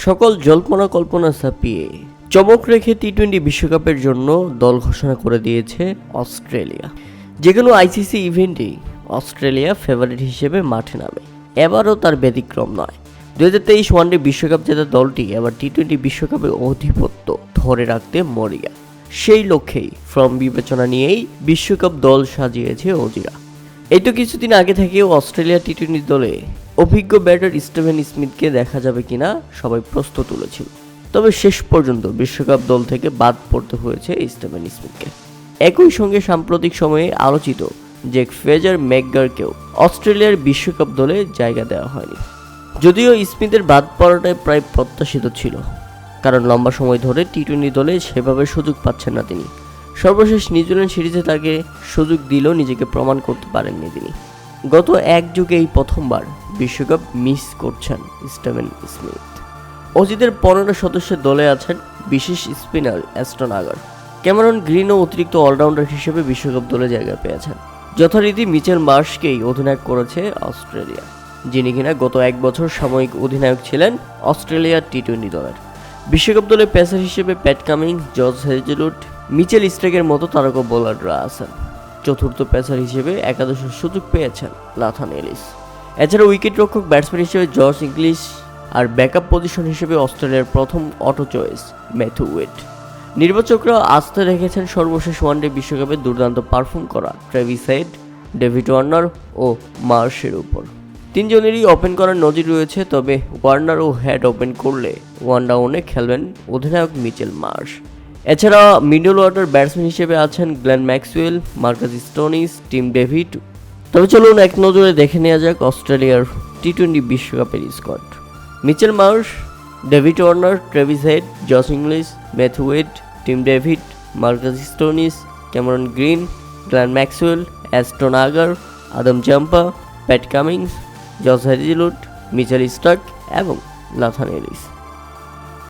সকল জল্পনা কল্পনা ছাপিয়ে চমক রেখে টি-20 বিশ্বকাপের জন্য দল ঘোষণা করে দিয়েছে অস্ট্রেলিয়া। যে কোনো আইসিসি ইভেন্টেই অস্ট্রেলিয়া ফেভারিট হিসেবে মাঠে নামে, এবারও তার ব্যতিক্রম নয়। 2023 ওয়ানডে বিশ্বকাপ জেতা দলটি এবার টি-20 বিশ্বকাপে আধিপত্য ধরে রাখতে মরিয়া। সেই লক্ষ্যেই ফর্ম বিবেচনা নিয়েই বিশ্বকাপ দল সাজিয়েছে অজিরা। এই তো কিছুদিন আগে থেকেও অস্ট্রেলিয়া টি-20 দলে অভিজ্ঞ ব্যাটার স্টিভেন স্মিথকে দেখা যাবে কিনা সবাই প্রশ্ন তুলেছিল। তবে শেষ পর্যন্ত বিশ্বকাপ দল থেকে বাদ পড়তে হয়েছে স্টিভেন স্মিথকে। একই সঙ্গে সাম্প্রতিক সময়ে আলোচিত জ্যাক ফ্রেজার ম্যাকগারকেও অস্ট্রেলিয়ার বিশ্বকাপ দলে জায়গা দেওয়া হয়নি। যদিও স্মিথের বাদ পড়াটাই প্রায় প্রত্যাশিত ছিল, কারণ লম্বা সময় ধরে টি-20 দলে সেভাবে সুযোগ পাচ্ছেন না তিনি। সর্বশেষ নিউজিল্যান্ড সিরিজে তাকে সুযোগ দিলেও নিজেকে প্রমাণ করতে পারেননি তিনি। গত এক যুগে এই প্রথমবার বিশ্বকাপ মিস করছেন স্টিভেন স্মিথ। অজিদের 15 সদস্যের দলে আছেন বিশেষ স্পিনার অ্যাস্টন আগার, ক্যামেরন গ্রিনও অতিরিক্ত অলরাউন্ডার হিসেবে বিশ্বকাপ দলে জায়গা পেয়েছেন। যথারীতি মিচেল মার্শকেই অধিনায়ক করেছে অস্ট্রেলিয়া, যিনি কিনা গত এক বছর সাময়িক অধিনায়ক ছিলেন অস্ট্রেলিয়ার টি-20 দলের। বিশ্বকাপ দলে পেসার হিসেবে Pat Cummins, George Hazlewood, Mitchell স্ট্রাকের মতো তারকা বোলাররা আছেন। চতুর্থ পেসার হিসেবে একাদশের সুযোগ পেয়েছেন লাথান এলিস। এছাড়া উইকেটরক্ষক ব্যাটসম্যান হিসেবে জর্জ ইংলিশ, আর ব্যাকআপ পজিশন হিসেবে অস্ট্রেলিয়ার প্রথম অটো চয়েস ম্যাথিউ ওয়েড। নির্বাচকরা আস্থা রেখেছেন সর্বশেষ ওয়ানডে বিশ্বকাপে দুর্দান্ত পারফর্ম করা ট্রেভিস হেড, ডেভিড ওয়ার্নার ও মার্শের উপর। তিনজনেরই ওপেন করার নজির রয়েছে, তবে ওয়ার্নার ও হেড ওপেন করলে ওয়ান ডাউনে খেলবেন অধিনায়ক মিচেল মার্শ। এছাড়া মিডল অর্ডার ব্যাটসম্যান হিসেবে আছেন Glenn Maxwell, Marcus Stoinis, Tim David. তবে চলুন এক নজরে দেখে নেওয়া যাক অস্ট্রেলিয়ার টি-20 বিশ্বকাপের squad. Mitchell Marsh, David Warner, Travis Head, Josh Inglis, Matthew Wade, Tim David, Marcus Stoinis, Cameron Green, Glenn Maxwell, Ashton Agar, Adam Zampa, Pat Cummins, George Hazlewood, Mitchell Starc এবং লাথান এলিস।